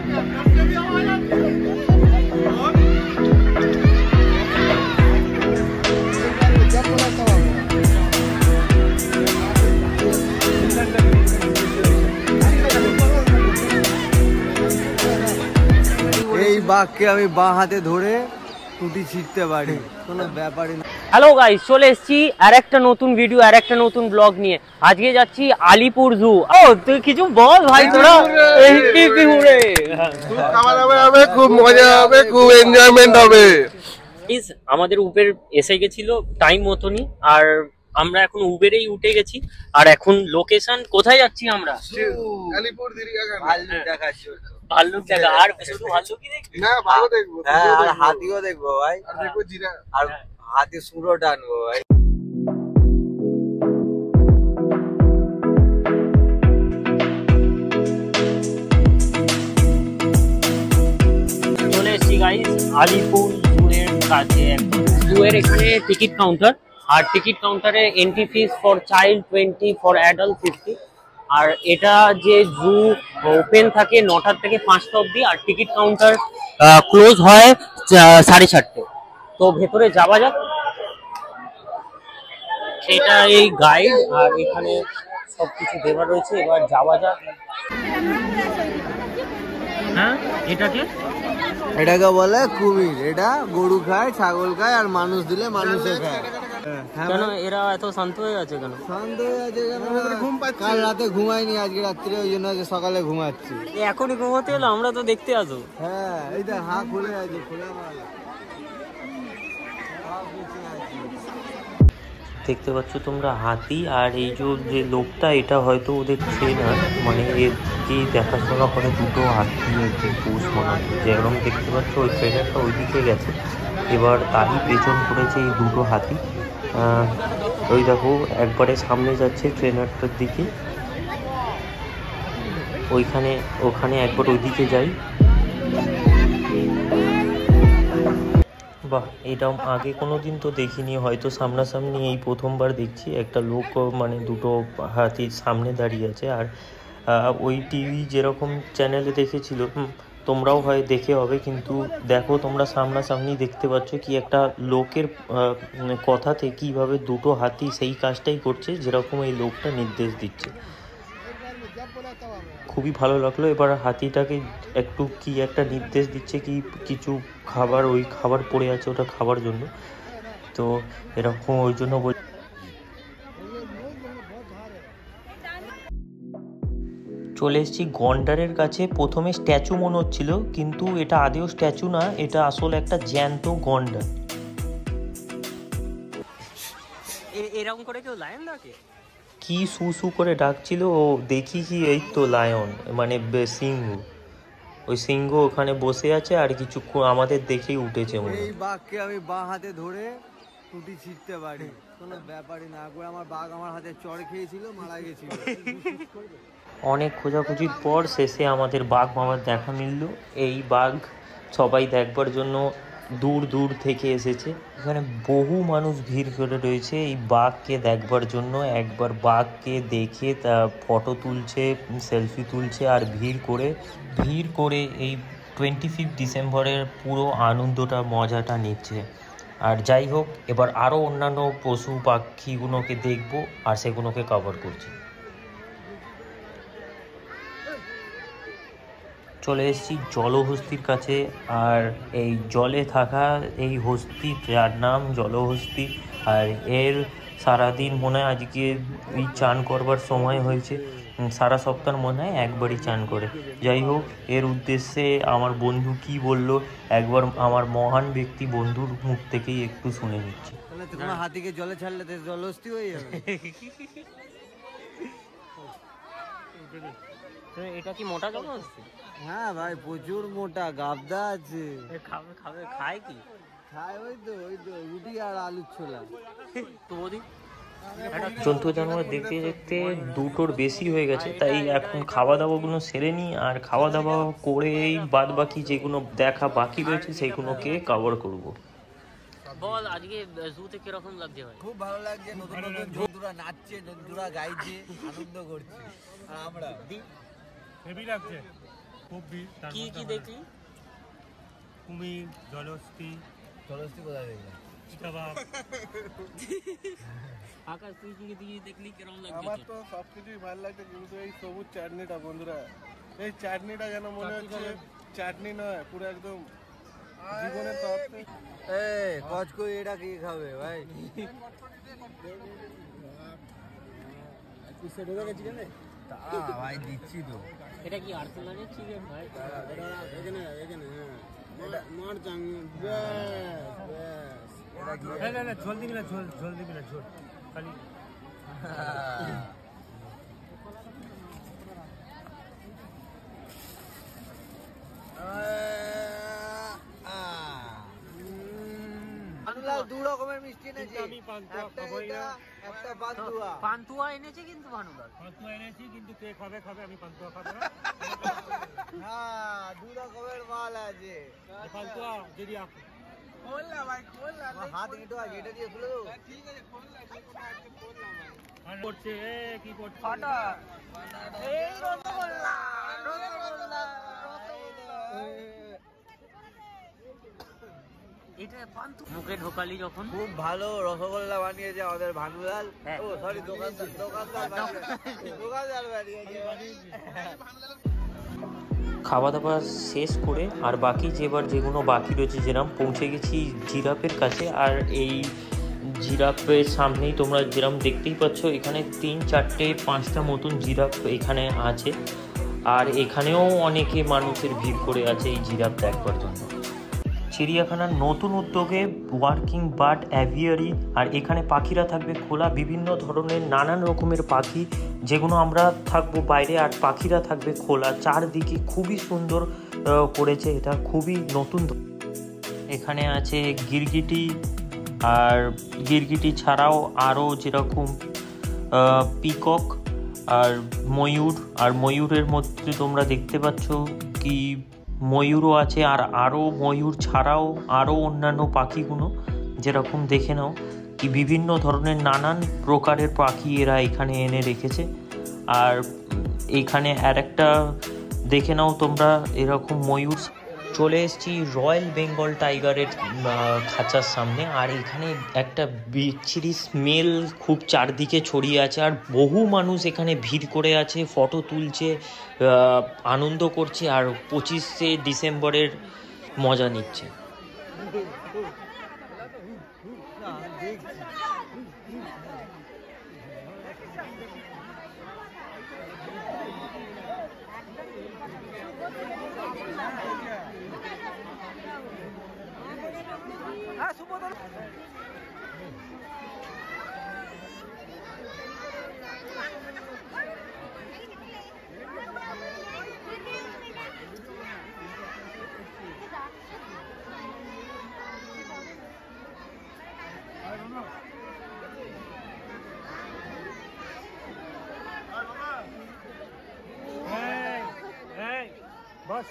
এই বাঘকে আমি বাঁ হাতে ধরে টুটি ছিটতে পারি, কোনো ব্যাপারই না। হ্যালো গাইস, চলে এসেছি আর একটা নতুন ভিডিও আর একটা নতুন ব্লগ নিয়ে। আজকে যাচ্ছি আলিপুর জু। ও তুই কিছু বল ভাই, তোরা খুব মজা হবে, খুব এনজয়মেন্ট হবে। আমাদের উবের এসে গেছিল টাইম মতনই, আর আমরা এখন উবেরেই উঠে গেছি। আর এখন লোকেশন কোথায় যাচ্ছি আমরা? আলিপুর ভাল্লুক দেখা। আর শুধু ভাল্লুকই দেখবি না, ভালো দেখবো। হ্যাঁ, আর হাতিও দেখবো ভাই, আর দেখবো জিরা, আর হাতি সুরও টানবো ভাই। চলে এসেছি গাইস আলিপুর জুয়ের কাছে। জুয়ের এখানে টিকিট কাউন্টার, আর টিকিট কাউন্টারে entry fees for child 20, for adult 50। আর এটা যে জু ওপেন থাকে 9টা থেকে 5টা অবধি, আর টিকিট কাউন্টার ক্লোজ হয় 4:30। তো ভেতরে যাওয়া যাক। সেটা এই গাইড, আর এখানে সবকিছু দেওয়া রয়েছে। এবার যাওয়া যাক। হ্যাঁ, এটাকে বলে কুমির। এটা গরু খায়, ছাগল খায়, আর মানুষ দিলে মানুষে খায়। কেন এরা এত শান্ত হয়ে আছে? কেন শান্ত হয়ে আছে? কাল রাতে ঘুমাইনি, আজকে রাত্রে, ওই জন্য সকালে ঘুমাচ্ছি। এখনই ঘুমাতে এলো? আমরা তো দেখতে আসো। হ্যাঁ, এই দেখ, হা খুলে আছে, খোলা মাল। দেখতে পাচ্ছ তোমরা হাতি, আর এই যে লোকটা, এটা হয়তো ওদের ট্রেনার, মানে এর যে দেখাশোনা করে দুটো হাতি একটি পোষ বানাচ্ছে। যেরকম দেখতে পাচ্ছ ওই ট্রেনারটা ওইদিকে গেছে, এবার তারই পেছন করেছে এই দুটো হাতি। ওই দেখো একবারে সামনে যাচ্ছে ট্রেনারটার দিকে, ওখানে একবার ওইদিকে যাই। বাহ, এটা আগে কোনোদিন তো দেখিনি, হয়তো সামনাসামনি এই প্রথমবার দেখছি। একটা লোক মানে দুটো হাতির সামনে দাঁড়িয়ে আছে। আর ওই টিভি যেরকম চ্যানেলে দেখেছিল, তোমরাও হয় দেখে হবে, কিন্তু দেখো তোমরা সামনাসামনি দেখতে পাচ্ছ কি একটা লোকের কথাতে কিভাবে দুটো হাতি সেই কাজটাই করছে যেরকম এই লোকটা নির্দেশ দিচ্ছে। খুবই ভালো লাগলো। এবার হাতিটাকে একটু কি একটা নির্দেশ দিচ্ছে, কি কিছু খাবার, ওই খাবার পড়ে আছে ওটা খাবার জন্য। তো এরকম ওই জন্য চলে এসেছি গন্ডারের কাছে। প্রথমে স্ট্যাচু মনে হচ্ছিল, কিন্তু এটা আদেও স্ট্যাচু না, এটা আসলে একটা জ্যান্ত গন্ডার। এরকম করে কেউ লায়ন ডাকে? কি সু সু করে ডাকছিল ও, দেখি কি এই তো লায়ন, মানে সিংহ। ওই সিংহ ওখানে বসে আছে, আর কিছু আমাদের দেখেই উঠেছে। এই বাঘকে আমি বাঁ হাতে ধরে টুটি ছিটতে পারি, কোনো ব্যাপারই না। একবার আমার বাঘ আমার হাতে চড় খেয়েছিল, মারা গেছিল। অনেক খোঁজাখুঁজির পর শেষে আমাদের বাঘ মামার দেখা মিলল। এই বাঘ সবাই দেখবার জন্য দূর দূর থেকে এসেছে। এখানে বহু মানুষ ভিড় করে রয়েছে এই বাঘকে দেখবার জন্য। একবার বাঘকে দেখে তা ফটো তুলছে, সেলফি তুলছে, আর ভিড় করে এই 25 ডিসেম্বরের পুরো আনন্দটা, মজাটা নিচ্ছে। আর যাই হোক, এবার আরও অন্যান্য পশু পাখিগুলোকে দেখবো, আর সেগুলোকে কভার করছি। চলে এসেছি জলহস্তির কাছে, আর এই জলে থাকা এই হস্তি, যার নাম জলহস্তি, আর এর সারাদিন মনে হয় আজকে এই চান করবার সময় হয়েছে। সারা সপ্তাহ মনে হয় একবারই চান করে। যাই হোক, এর উদ্দেশ্যে আমার বন্ধু কি বলল, একবার আমার মহান ব্যক্তি বন্ধুর মুখ থেকেই একটু শুনে নিচ্ছি। তোমার হাতিকে জলে ছাড়লে জলহস্তি হয়ে যাবে। এটা কি মোটা জলহস্তি? হ্যাঁ ভাই, প্রচুর মোটা, গাবদা আছে। খায় কি? খায় ওই তো রুটি আর আলুর ছোলা। তো জন্তু জানোয়ার দেখতে দেখতে দুটোর বেশি হয়ে গেছে, তাই এখন খাওয়া দাওয়াগুলো সেরে নিই, আর খাওয়া দাওয়া করেই বাদ বাকি যেগুলো দেখা বাকি রয়েছে সেগুলোকে কভার করব। বল, আজকে জুতে কিরকম লাগছে ভাই? খুব ভালো লাগছে, নতুন নতুন জন্তুরা নাচছে, জন্তুরা গাইছে, আনন্দ করছে। আর আমরা হেভি লাগছে, খুব ভিড়। তার কি মধ্যে কি আমরা দেখলি? কুমির, জলহস্তী, জলহস্তী কোথায় দেখলাম? চিতাবাঘ। আকাশ তুই কি কি দেখলি, কেমন আমার লাগছে? তো সবকিছুই ভালো লাগছে, কিন্তু এই সবুজ চাটনিটা বন্ধুরা, এই চাটনিটা যেন মনে হচ্ছে চাটনি নয়, পুরো একদম জীবনের তত্ত্ব। এই কচকই এটা কি খাবে ভাই? ভাই দিচ্ছি তো। এটা কি আর্সেনালের চিকেন ভাই? না না, ঝোল দিবি না, ঝোল দিবি না, ঝোল খালি। ভানুলাল দু রকমের মিষ্টি এনেছে, আমি পান্তুয়া একটা খাবোই এটা, না। একটা পান্তুয়া। পান্তুয়া এনেছে কিন্তু ভানুলাল। পান্তুয়া এনেছি, কিন্তু কে খাবে খাবে, আমি পান্তুয়া খাবো না। হ্যাঁ, দু রকমের মাল আছে। পান্তুয়া যদি আমার হাত এঁটো আছে, এটা দিয়ে খুলে দেবো? করছে কি করছে? এই রসগোল্লা, রসগোল্লা, রসগোল্লা। এটা পান্তু মুখে ঢোকালি যখন। খুব ভালো রসগোল্লা বানিয়েছে আমাদের ভানুলাল। হ্যাঁ। ও সরি, দোকানদার বানিয়েছে। খাওয়া দাওয়া শেষ করে আর বাকি যেগুলো বাকি রয়েছে, যেরকম পৌঁছে গেছি জিরাফের কাছে। আর এই জিরাফের সামনেই তোমরা যেরকম দেখতেই পাচ্ছ, এখানে 3, 4, 5টা মতন জিরাফ এখানে আছে। আর এখানেও অনেকে মানুষের ভিড় করে আছে এই জিরাফ দেখবার জন্য। চিড়িয়াখানার নতুন উদ্যোগে ওয়ার্কিং বার্ড অ্যাভিয়ারি, আর এখানে পাখিরা থাকবে খোলা, বিভিন্ন ধরনের নানান রকমের পাখি, যেগুলো আমরা থাকবো বাইরে আর পাখিরা থাকবে খোলা। চারদিকে খুবই সুন্দর করেছে, এটা খুবই নতুন। এখানে আছে গিরগিটি, আর গিরগিটি ছাড়াও আরও যেরকম পিকক আর ময়ূর। আর ময়ূরের মধ্যে তোমরা দেখতে পাচ্ছ কি ময়ূরও আছে, আর আরও ময়ূর ছাড়াও আরও অন্যান্য পাখিগুলো যেরকম দেখে নাও কি বিভিন্ন ধরনের নানান প্রকারের পাখি এরা এখানে এনে রেখেছে। আর এখানে আর একটা দেখে নাও তোমরা এরকম ময়ূর। চলে এসেছি রয়্যাল বেঙ্গল টাইগারের খাঁচার সামনে। আর এখানে একটা বিচ্ছিরি স্মেল খুব চারদিকে ছড়িয়ে আছে, আর বহু মানুষ এখানে ভিড় করে আছে, ফটো তুলছে, আনন্দ করছে, আর 25শে ডিসেম্বরের মজা নিচ্ছে। बस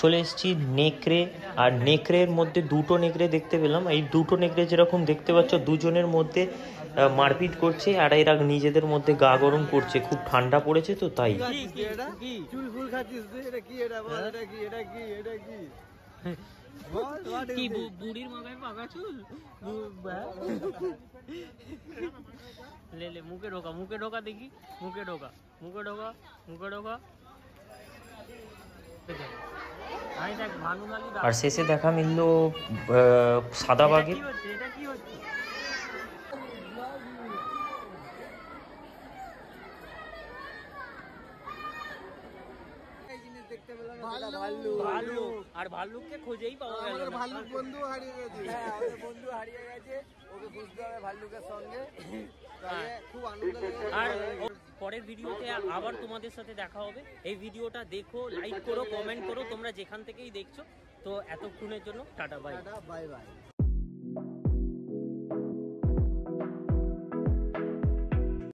চলে এসেছি নেকড়ে। আর নেকড়ের মধ্যে দুটো নেকড়ে দেখতে পেলাম। এই দুটো নেকড়ে যেরকম দেখতে পাচ্ছ, দুজনের মধ্যে মারপিট করছে, আর এরা নিজেদের মধ্যে গা গরম করছে, খুব ঠান্ডা পড়েছে তো তাই। চুল ফুল খাচ্ছিস তুই? এটা কি? এটা বল, এটা কি? এটা কি? এটা কি? কি বুড়ির মাথায় পাকা চুল? লে লে মুখে ঢোকা, মুখে ঢোকা দেখি, মুখে ঢোকা, মুখে ঢোকা, মুখে ঢোকা। আর শেষে দেখা মিলল সাদা বাঘের। এটা কি হচ্ছে? ভাল্লুক। আর ভাল্লুককে খোঁজেই পাওয়া গেল না। ভাল্লুক বন্ধু হারিয়ে গেছে। হ্যাঁ, আমাদের বন্ধু হারিয়ে গেছে, ওকে ভাল্লুককে খুঁজতে হবে ভাল্লুকের সঙ্গে, তাহলে খুব আনন্দ লেগেছে। আর পরের ভিডিওতে আবার তোমাদের সাথে দেখা হবে। এই ভিডিওটা দেখো, লাইক করো, কমেন্ট করো তোমরা যেখান থেকেই দেখছো। তো এতক্ষণের জন্য টাটা বাই। Bye bye.